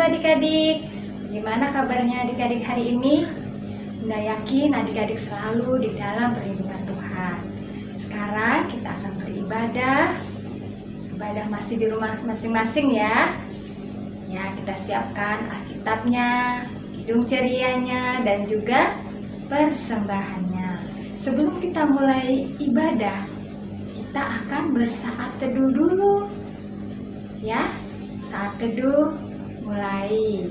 adik-adik. Gimana kabarnya adik-adik hari ini? Bunda yakin adik-adik selalu di dalam perlindungan Tuhan. Sekarang kita akan beribadah. Ibadah masih di rumah masing-masing ya. Ya, kita siapkan Alkitabnya, Kidung Cerianya, dan juga persembahannya. Sebelum kita mulai ibadah, kita akan bersaat teduh dulu. Ya, saat teduh mulai.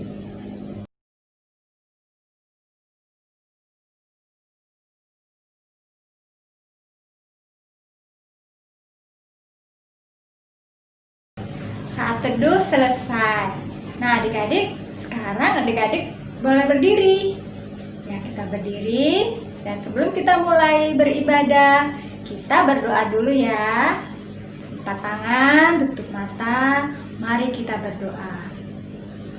Saat teduh selesai. Nah, adik-adik, sekarang adik-adik boleh berdiri. Ya, kita berdiri. Dan sebelum kita mulai beribadah, kita berdoa dulu ya. Angkat tangan, tutup mata. Mari kita berdoa.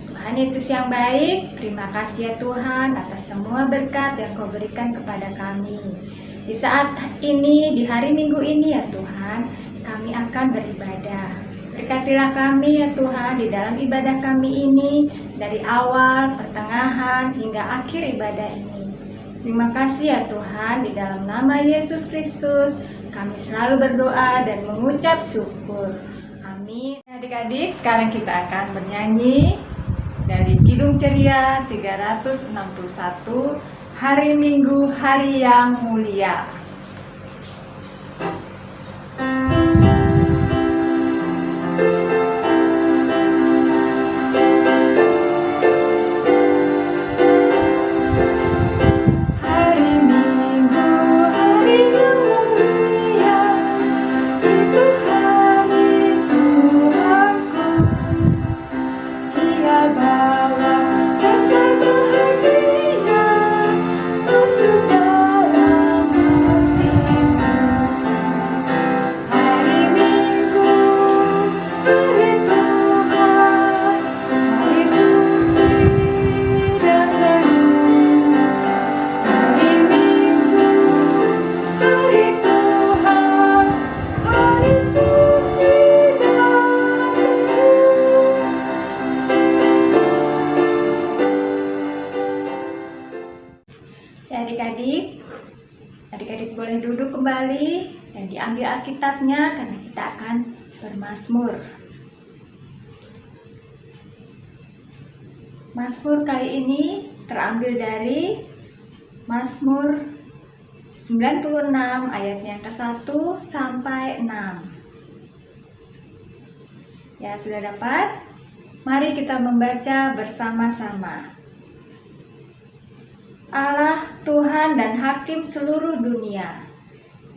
Tuhan Yesus yang baik, terima kasih ya Tuhan atas semua berkat yang Kau berikan kepada kami. Di saat ini, di hari Minggu ini ya Tuhan, kami akan beribadah. Berkatilah kami ya Tuhan di dalam ibadah kami ini, dari awal, pertengahan, hingga akhir ibadah ini. Terima kasih ya Tuhan, di dalam nama Yesus Kristus, kami selalu berdoa dan mengucap syukur. Amin. Adik-adik, sekarang kita akan bernyanyi dari Kidung Ceria 361, Hari Minggu, Hari yang Mulia. Adik-adik boleh duduk kembali dan diambil Alkitabnya karena kita akan bermazmur. Mazmur kali ini terambil dari Mazmur 96 ayatnya ke-1 sampai 6. Ya, sudah dapat? Mari kita membaca bersama-sama. Allah, Tuhan dan Hakim seluruh dunia,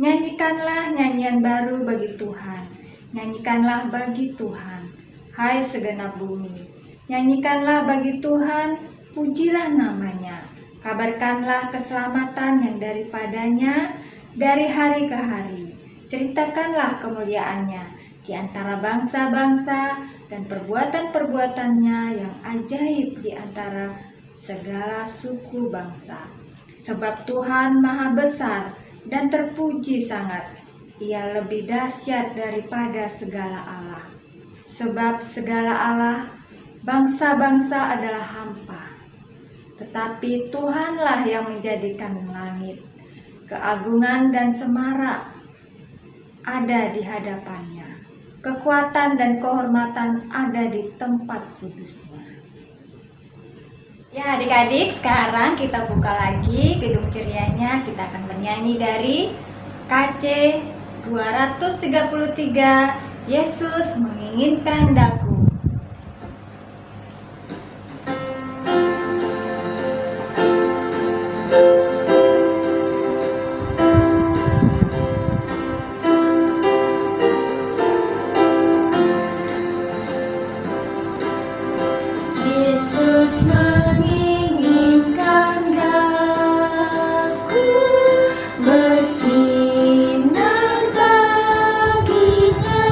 nyanyikanlah nyanyian baru bagi Tuhan. Nyanyikanlah bagi Tuhan, hai segenap bumi. Nyanyikanlah bagi Tuhan, pujilah namanya. Kabarkanlah keselamatan yang daripadanya dari hari ke hari. Ceritakanlah kemuliaannya di antara bangsa-bangsa dan perbuatan-perbuatannya yang ajaib di antara segala suku bangsa. Sebab Tuhan maha besar dan terpuji sangat. Ia lebih dahsyat daripada segala Allah. Sebab segala Allah, bangsa-bangsa adalah hampa. Tetapi Tuhanlah yang menjadikan langit. Keagungan dan semarak ada di hadapannya. Kekuatan dan kehormatan ada di tempat kudusnya. Ya adik-adik, sekarang kita buka lagi Kidung Cerianya. Kita akan bernyanyi dari KC 233, Yesus menginginkan daku. Bersinar baginya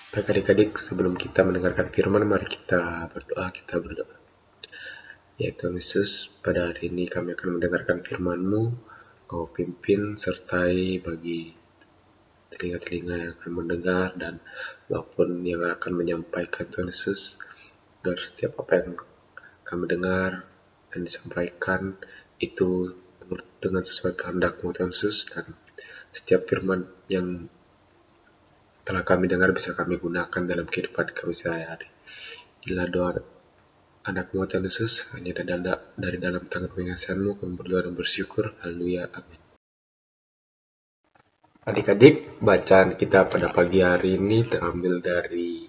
Baik adik-adik, sebelum kita mendengarkan firman, mari kita berdoa. Ya Tuhan Yesus, pada hari ini kami akan mendengarkan firman-Mu. Kau pimpin sertai bagi telinga-telinga yang akan mendengar dan maupun yang akan menyampaikan, Tuhan Yesus, agar setiap apa yang kami dengar dan disampaikan itu dengan sesuai kehendak-Mu, Tuhan Yesus, dan setiap firman yang telah kami dengar bisa kami gunakan dalam kehidupan kami sehari-hari. Inilah doa anak-Mu, Tuhan Yesus, hanya dari dalam tangan pengasihan-Mu kami berdoa dan bersyukur. Haleluya, amin. Adik-adik, bacaan kita pada pagi hari ini terambil dari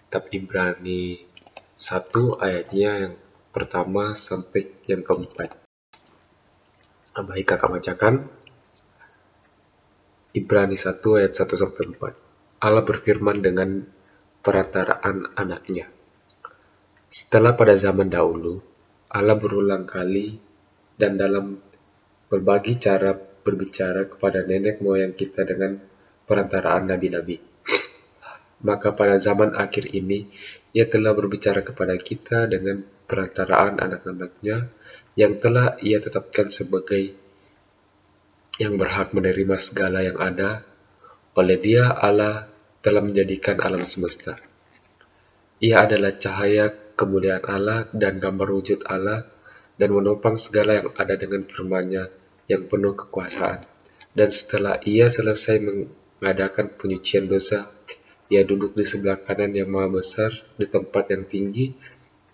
kitab Ibrani 1 ayatnya yang pertama sampai yang keempat. Baik, kakak bacakan. Ibrani 1 ayat 1 sampai 4. Allah berfirman dengan perantaraan anaknya. Setelah pada zaman dahulu, Allah berulang kali dan dalam berbagai cara berbicara kepada nenek moyang kita dengan perantaraan nabi-nabi. Maka pada zaman akhir ini, Ia telah berbicara kepada kita dengan perantaraan anak-anaknya yang telah Ia tetapkan sebagai yang berhak menerima segala yang ada. Oleh Dia, Allah telah menjadikan alam semesta. Ia adalah cahaya kemuliaan Allah dan gambar wujud Allah, dan menopang segala yang ada dengan firman-Nya yang penuh kekuasaan. Dan setelah Ia selesai mengadakan penyucian dosa, Ia duduk di sebelah kanan yang maha besar di tempat yang tinggi,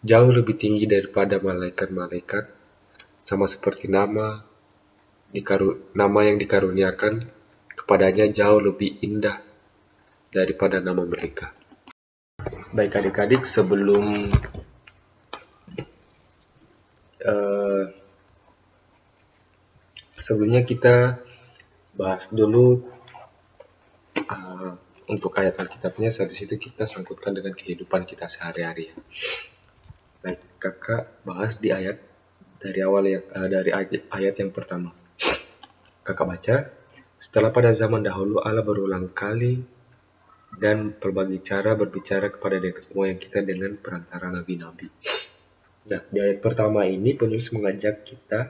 jauh lebih tinggi daripada malaikat-malaikat, sama seperti nama yang dikaruniakan kepadanya jauh lebih indah daripada nama mereka. Baik adik-adik, sebelumnya kita bahas dulu untuk ayat Alkitabnya, habis itu kita sangkutkan dengan kehidupan kita sehari-hari ya. Baik, kakak bahas di ayat dari awal dari ayat yang pertama. Kakak baca, setelah pada zaman dahulu Allah berulang kali dan berbagai cara berbicara kepada nenek moyang kita dengan perantara nabi-nabi. Nah, di ayat pertama ini penulis mengajak kita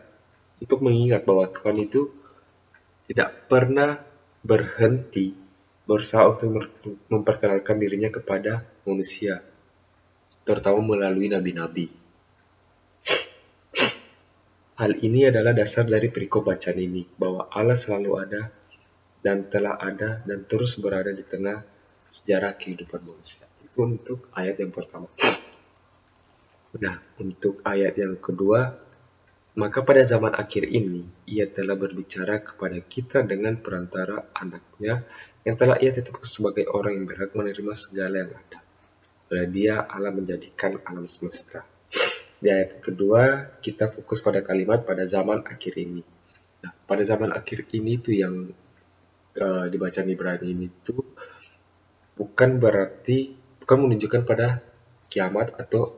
untuk mengingat bahwa Tuhan itu tidak pernah berhenti berusaha untuk memperkenalkan dirinya kepada manusia, terutama melalui nabi-nabi. Hal ini adalah dasar dari perikop bacaan ini, bahwa Allah selalu ada dan telah ada dan terus berada di tengah sejarah kehidupan manusia. Itu untuk ayat yang pertama. Nah, untuk ayat yang kedua, maka pada zaman akhir ini, Ia telah berbicara kepada kita dengan perantara anaknya yang telah Ia tetapkan sebagai orang yang berhak menerima segala yang ada. Oleh Dia, Allah menjadikan alam semesta. Di ayat kedua, kita fokus pada kalimat pada zaman akhir ini. Nah, pada zaman akhir ini tuh yang dibaca Ibrani ini tuh bukan menunjukkan pada kiamat atau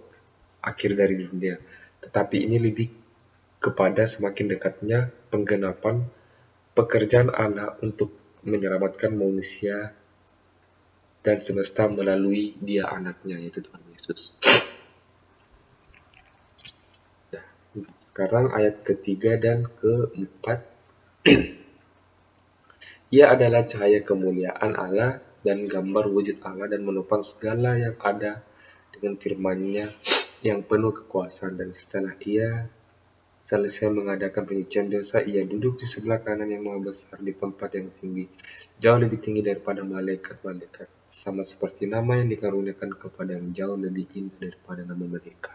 akhir dari dunia, tetapi ini lebih kepada semakin dekatnya penggenapan pekerjaan Allah untuk menyelamatkan manusia dan semesta melalui Dia anaknya, yaitu Tuhan Yesus. Nah, sekarang ayat ketiga dan keempat. Ia adalah cahaya kemuliaan Allah dan gambar wujud Allah dan menopang segala yang ada dengan firman-Nya yang penuh kekuasaan. Dan setelah Ia selesai mengadakan penyucian dosa, Ia duduk di sebelah kanan yang maha besar di tempat yang tinggi, jauh lebih tinggi daripada malaikat-malaikat, sama seperti nama yang dikaruniakan kepada yang jauh lebih indah daripada nama mereka.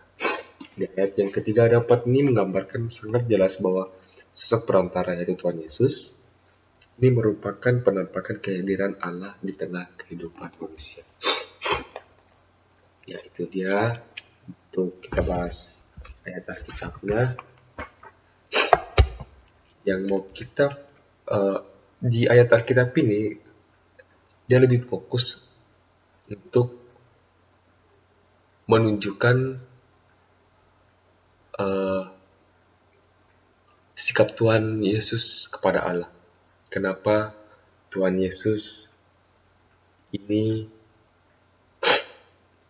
Di ayat yang ketiga dan keempat ini menggambarkan sangat jelas bahwa sosok perantara yaitu Tuhan Yesus ini merupakan penampakan kehadiran Allah di tengah kehidupan manusia. Ya, itu dia untuk kita bahas ayat Alkitabnya. Yang mau kita di ayat Alkitab ini, dia lebih fokus untuk menunjukkan sikap Tuhan Yesus kepada Allah. Kenapa Tuhan Yesus ini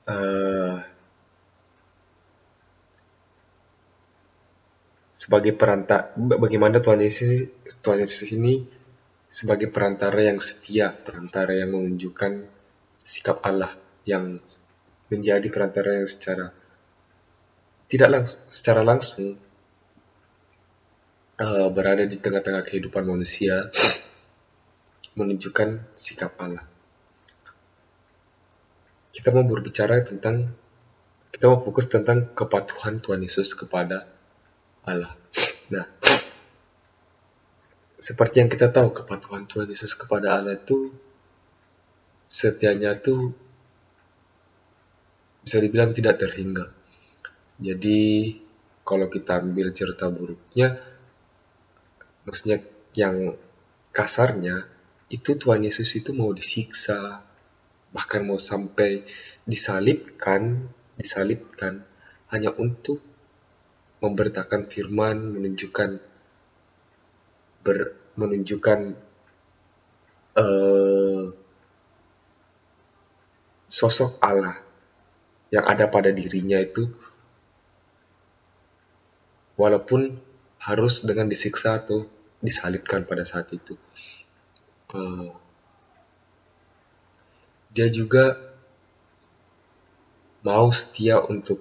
eh, sebagai perantara, bagaimana Tuhan Yesus ini sebagai perantara yang setia, perantara yang menunjukkan sikap Allah, yang menjadi perantara yang secara langsung berada di tengah-tengah kehidupan manusia, menunjukkan sikap Allah. Kita mau fokus tentang kepatuhan Tuhan Yesus kepada Allah. Nah, seperti yang kita tahu, kepatuhan Tuhan Yesus kepada Allah itu setianya tuh bisa dibilang tidak terhingga. Jadi kalau kita ambil cerita buruknya, maksudnya yang kasarnya, itu Tuhan Yesus itu mau disiksa, bahkan mau sampai disalibkan hanya untuk memberitakan firman, menunjukkan sosok Allah yang ada pada dirinya itu, walaupun harus dengan disiksa atau disalibkan pada saat itu. Dia juga mau setia untuk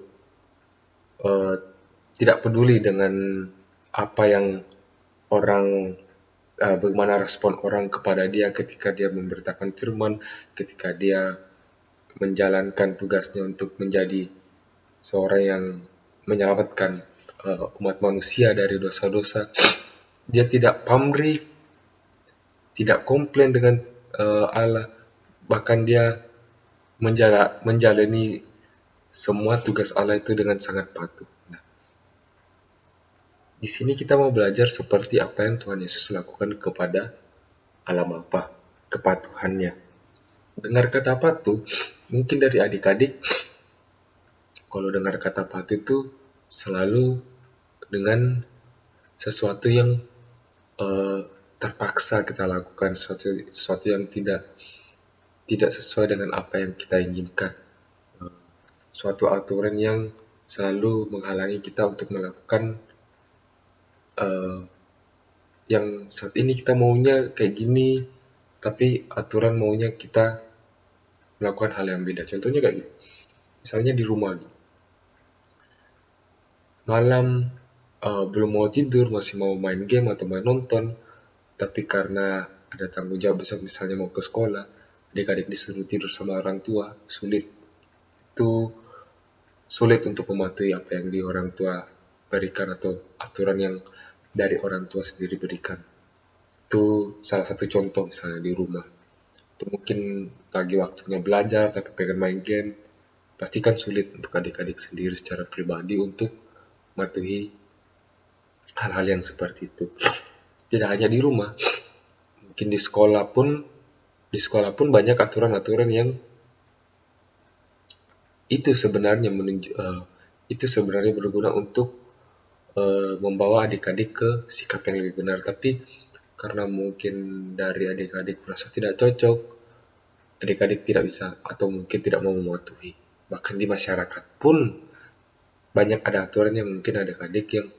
tidak peduli dengan apa yang bagaimana respon orang kepada dia ketika dia memberitakan firman, ketika dia menjalankan tugasnya untuk menjadi seorang yang menyelamatkan umat manusia dari dosa-dosa. Dia tidak pamrih, tidak komplain dengan Allah, bahkan dia menjalani semua tugas Allah itu dengan sangat patuh. Nah, di sini kita mau belajar seperti apa yang Tuhan Yesus lakukan kepada Allah Bapa, kepatuhannya. Dengar kata patuh, mungkin dari adik-adik, kalau dengar kata patuh itu selalu dengan sesuatu yang terpaksa kita lakukan, sesuatu yang tidak sesuai dengan apa yang kita inginkan, suatu aturan yang selalu menghalangi kita untuk melakukan yang saat ini kita maunya kayak gini, tapi aturan maunya kita melakukan hal yang beda. Contohnya kayak gitu, misalnya di rumah gitu, malam belum mau tidur, masih mau main game atau main nonton, tapi karena ada tanggung jawab besar, misalnya mau ke sekolah, adik-adik disuruh tidur sama orang tua, sulit untuk mematuhi apa yang di orang tua berikan atau aturan yang dari orang tua sendiri berikan. Itu salah satu contoh misalnya di rumah. Itu mungkin lagi waktunya belajar tapi pengen main game, pastikan sulit untuk adik-adik sendiri secara pribadi untuk mematuhi hal-hal yang seperti itu. Tidak hanya di rumah, mungkin di sekolah pun banyak aturan-aturan yang itu sebenarnya berguna untuk membawa adik-adik ke sikap yang lebih benar, tapi karena mungkin dari adik-adik merasa tidak cocok, adik-adik tidak bisa atau mungkin tidak mau mematuhi. Bahkan di masyarakat pun banyak ada aturan yang mungkin adik-adik yang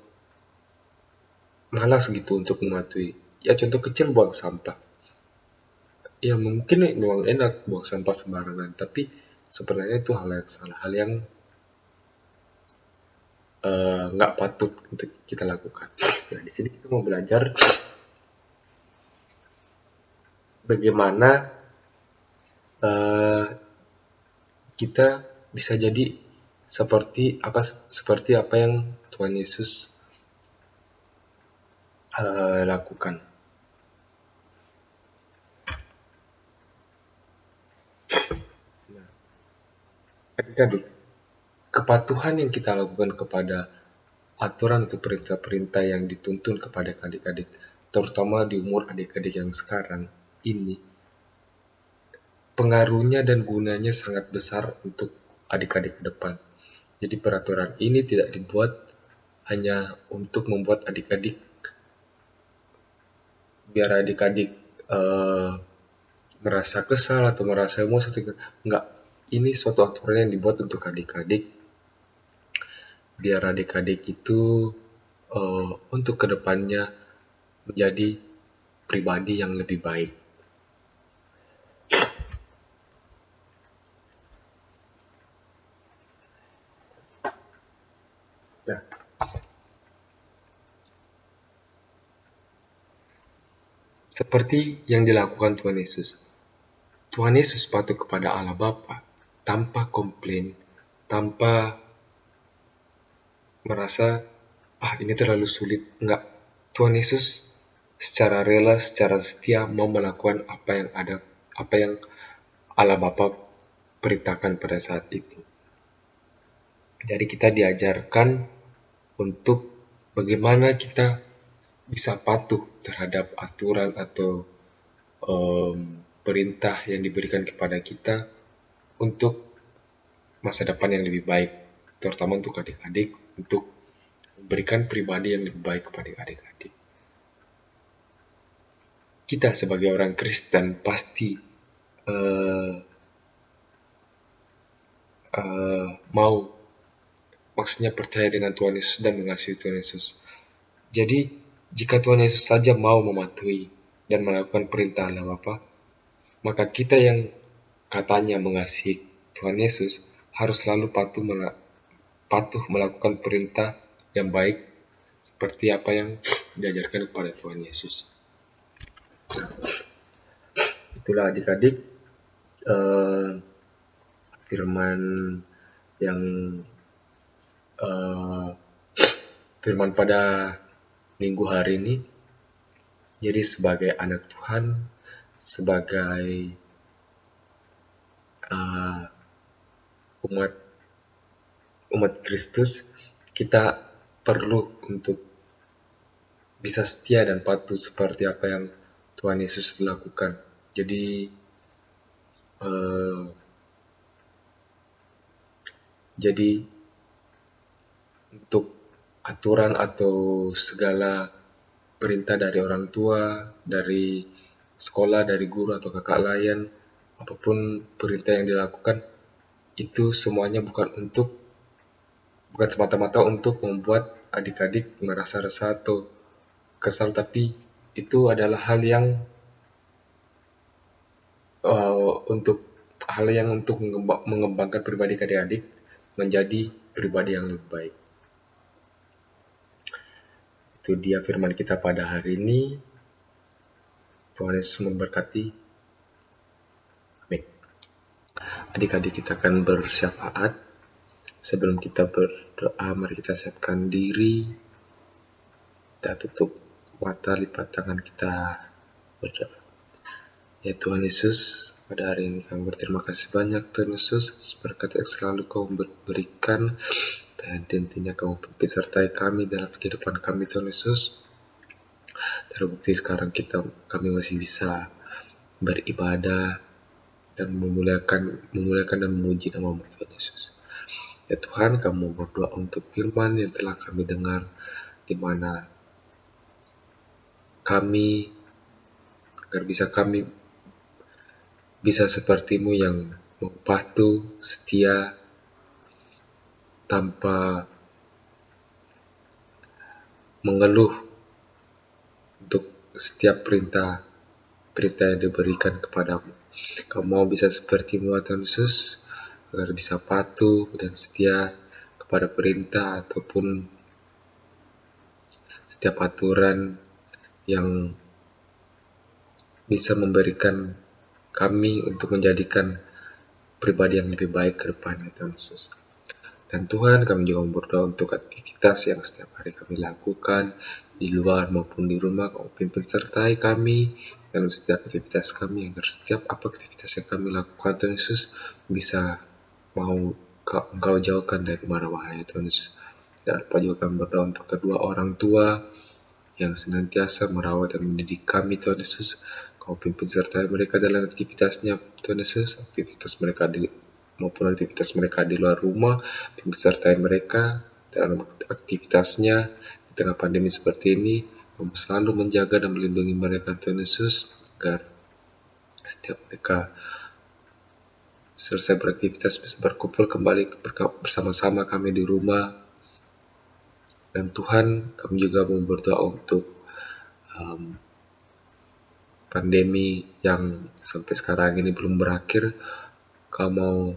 malas gitu untuk mematuhi. Ya contoh kecil, buang sampah. Ya mungkin memang enak buang sampah sembarangan, tapi sebenarnya itu hal yang salah, hal yang nggak patut untuk kita lakukan. Nah, di sini kita mau belajar bagaimana kita bisa jadi seperti apa yang Tuhan Yesus lakukan. Nah, adik-adik, kepatuhan yang kita lakukan kepada aturan atau perintah-perintah yang dituntun kepada adik-adik, terutama di umur adik-adik yang sekarang ini, pengaruhnya dan gunanya sangat besar untuk adik-adik ke depan. Jadi peraturan ini tidak dibuat hanya untuk membuat adik-adik, biar adik-adik merasa kesal atau merasa emosi, enggak. ini suatu aturan yang dibuat untuk adik-adik, biar adik-adik itu untuk kedepannya menjadi pribadi yang lebih baik. Nah, seperti yang dilakukan Tuhan Yesus. Tuhan Yesus patuh kepada Allah Bapa tanpa komplain, tanpa merasa ini terlalu sulit. Enggak. Tuhan Yesus secara rela, secara setia mau melakukan apa yang Allah Bapa perintahkan pada saat itu. Jadi kita diajarkan untuk bagaimana kita bisa patuh terhadap aturan atau perintah yang diberikan kepada kita untuk masa depan yang lebih baik, terutama untuk adik-adik, untuk memberikan pribadi yang lebih baik kepada adik-adik. Kita sebagai orang Kristen pasti mau, maksudnya percaya dengan Tuhan Yesus dan mengasihi Tuhan Yesus. Jadi, jika Tuhan Yesus saja mau mematuhi dan melakukan perintah Allah Bapa, maka kita yang katanya mengasihi Tuhan Yesus harus selalu patuh melakukan perintah yang baik seperti apa yang diajarkan kepada Tuhan Yesus. Itulah adik-adik firman pada minggu hari ini. Jadi sebagai anak Tuhan, sebagai umat Kristus, kita perlu untuk bisa setia dan patuh seperti apa yang Tuhan Yesus lakukan. Jadi untuk aturan atau segala perintah dari orang tua, dari sekolah, dari guru atau kakak lain, apapun perintah yang dilakukan, itu semuanya bukan semata-mata untuk membuat adik-adik merasa resah atau kesal, tapi itu adalah hal yang untuk mengembangkan pribadi adik-adik menjadi pribadi yang lebih baik. Itu dia firman kita pada hari ini. Tuhan Yesus memberkati. Amin. Adik-adik, kita akan bersyafaat. Sebelum kita berdoa, mari kita siapkan diri. Kita tutup mata, lipat tangan, kita berdoa. Ya Tuhan Yesus, pada hari ini kami berterima kasih banyak Tuhan Yesus atas berkat yang selalu Kau berikan. Dan intinya Kau pimpin sertai kami dalam kehidupan kami Tuhan Yesus. Terbukti sekarang kami masih bisa beribadah dan memuliakan dan memuji nama Tuhan Yesus. Ya Tuhan, Kami berdoa untuk firman yang telah kami dengar, di mana kami bisa seperti-Mu yang mau patuh, setia, tanpa mengeluh untuk setiap perintah yang diberikan kepadamu. Kau mau bisa seperti-Mu Tuhan Yesus, agar bisa patuh dan setia kepada perintah ataupun setiap aturan yang bisa memberikan kami untuk menjadikan pribadi yang lebih baik ke depannya Tuhan Yesus. Dan Tuhan, kami juga berdoa untuk aktivitas yang setiap hari kami lakukan di luar maupun di rumah. Kau pimpin sertai kami dalam setiap aktivitas kami, agar setiap aktivitas yang kami lakukan Tuhan Yesus bisa mau Engkau jauhkan dari mara bahaya Tuhan Yesus. Dan apa juga kami berdoa untuk kedua orang tua yang senantiasa merawat dan mendidik kami Tuhan Yesus. Kau pimpin sertai mereka dalam aktivitasnya Tuhan Yesus, aktivitas mereka maupun aktivitas mereka di luar rumah, pimpin sertai mereka dalam aktivitasnya di tengah pandemi seperti ini, selalu menjaga dan melindungi mereka Tuhan Yesus, agar setiap mereka selesai beraktivitas bisa berkumpul kembali bersama-sama kami di rumah. Dan Tuhan, kami juga mau berdoa untuk pandemi yang sampai sekarang ini belum berakhir. Kau mau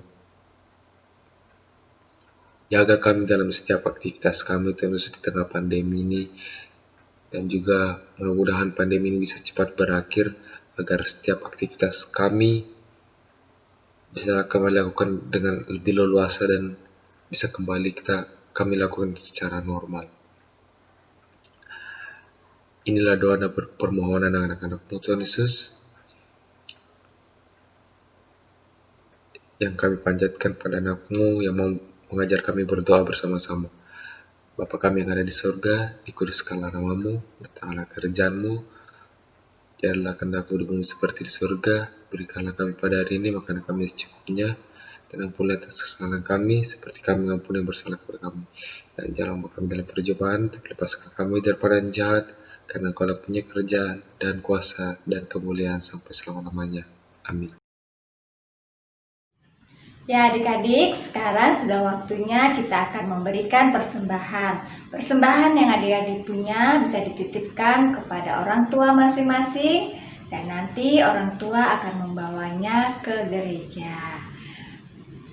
jaga kami dalam setiap aktivitas kami terus di tengah pandemi ini. Dan juga mudah-mudahan pandemi ini bisa cepat berakhir agar setiap aktivitas kami bisa kami lakukan dengan lebih leluasa dan bisa kembali kami lakukan secara normal. Inilah doa dan permohonan anak-anakmu Tuhan Yesus yang kami panjatkan pada anakmu yang mau mengajar kami berdoa bersama-sama. Bapa kami yang ada di surga, dikuduskanlah namamu, datanglah kerjaanmu, jadilah kehendakmu di bumi seperti di surga. Berikanlah kami pada hari ini makanan kami secukupnya, dan ampunilah atas kesalahan kami, seperti kami mengampuni yang bersalah kepada kami. Dan jangan membawa kami dalam percobaan, tapi lepaskan kami daripada yang jahat, karena Engkau punya kerjaan dan kuasa dan kemuliaan sampai selama-lamanya. Amin. Ya adik-adik, sekarang sudah waktunya kita akan memberikan persembahan. Persembahan yang adik-adik punya bisa dititipkan kepada orang tua masing-masing, dan nanti orang tua akan membawanya ke gereja.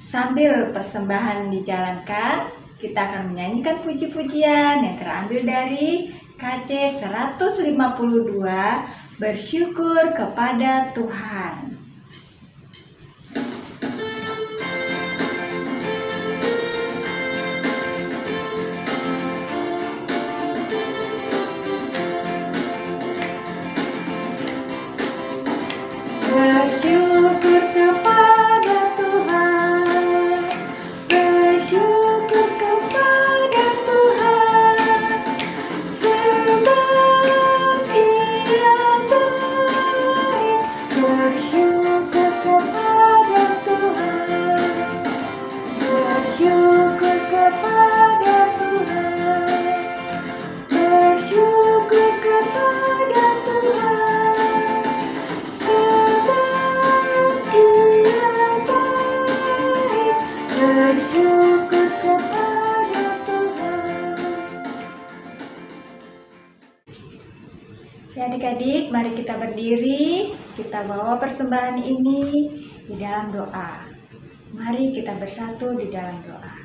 Sambil persembahan dijalankan, kita akan menyanyikan puji-pujian yang terambil dari KC 152, Bersyukur kepada Tuhan. Bersyukur kepada Tuhan, bersyukur kepada Tuhan, sebab Ia baik. Bersyukur kepada Tuhan, bersyukur kepada Tuhan, bersyukur kepada Tuhan. Bersyukur kepada Tuhan. Ya adik-adik, mari kita berdiri, kita bawa persembahan ini di dalam doa. Mari kita bersatu di dalam doa.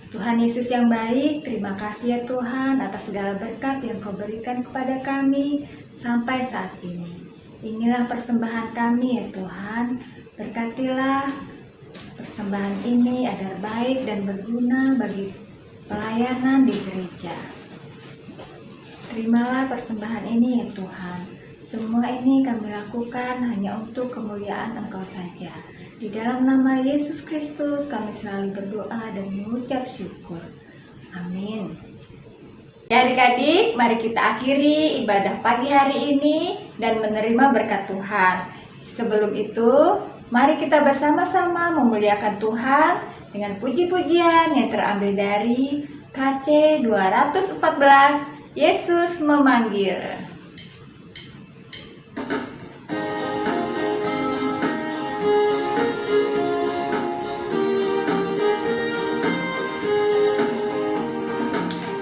Tuhan Yesus yang baik, terima kasih ya Tuhan atas segala berkat yang Kau berikan kepada kami sampai saat ini. Inilah persembahan kami ya Tuhan, berkatilah persembahan ini agar baik dan berguna bagi pelayanan di gereja. Terimalah persembahan ini ya Tuhan. Semua ini kami lakukan hanya untuk kemuliaan Engkau saja. Di dalam nama Yesus Kristus kami selalu berdoa dan mengucap syukur. Amin. Ya adik-adik, mari kita akhiri ibadah pagi hari ini dan menerima berkat Tuhan. Sebelum itu, mari kita bersama-sama memuliakan Tuhan dengan puji-pujian yang terambil dari KC 214, Yesus memanggil.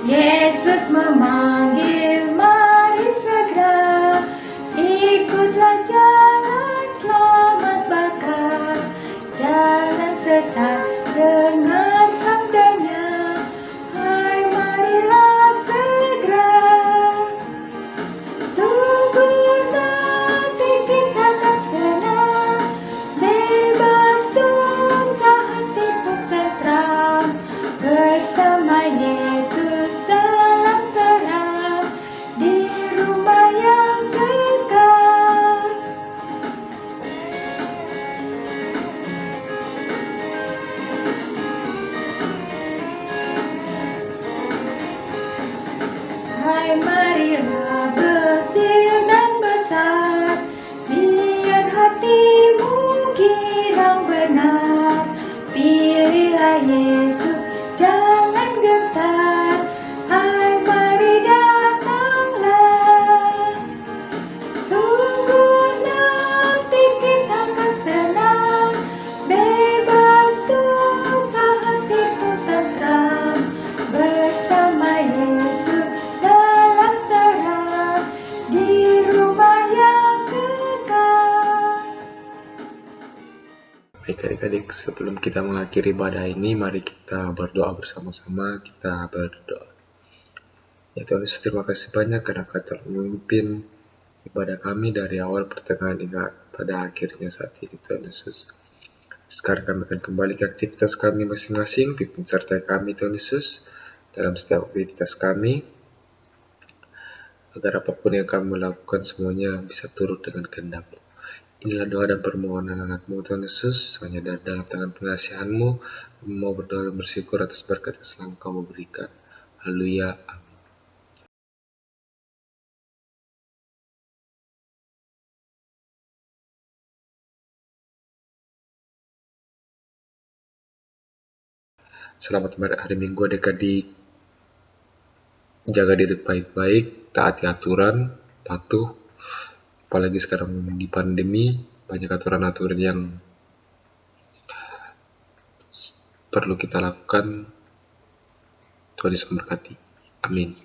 Yesus memanggil, mari segera ikutlah jalan selamat bakar, jangan sesat dengar sabdanya, hai marilah segera. Baik adik-adik, sebelum kita mengakhiri ibadah ini, mari kita berdoa bersama-sama. Kita berdoa. Ya Tuhan Yesus, terima kasih banyak karena Kau telah memimpin ibadah kami dari awal pertengahan hingga pada akhirnya saat ini, Tuhan Yesus. Sekarang kami akan kembali ke aktivitas kami masing-masing. Pimpin sertai kami, Tuhan Yesus, dalam setiap aktivitas kami, agar apapun yang kami lakukan semuanya bisa turut dengan kehendak-Mu. Inilah doa dan permohonan anak-Mu, Tuhan Yesus, hanya dari dalam tangan pengasihan-Mu. Kami mau berdoa dan bersyukur atas berkat yang selalu Kau berikan. Haleluya. Amin. Selamat hari Minggu adik-adik. Jaga diri baik-baik, taati aturan, patuh. Apalagi sekarang di pandemi, banyak aturan-aturan yang perlu kita lakukan. Tuhan Yesus memberkati. Amin.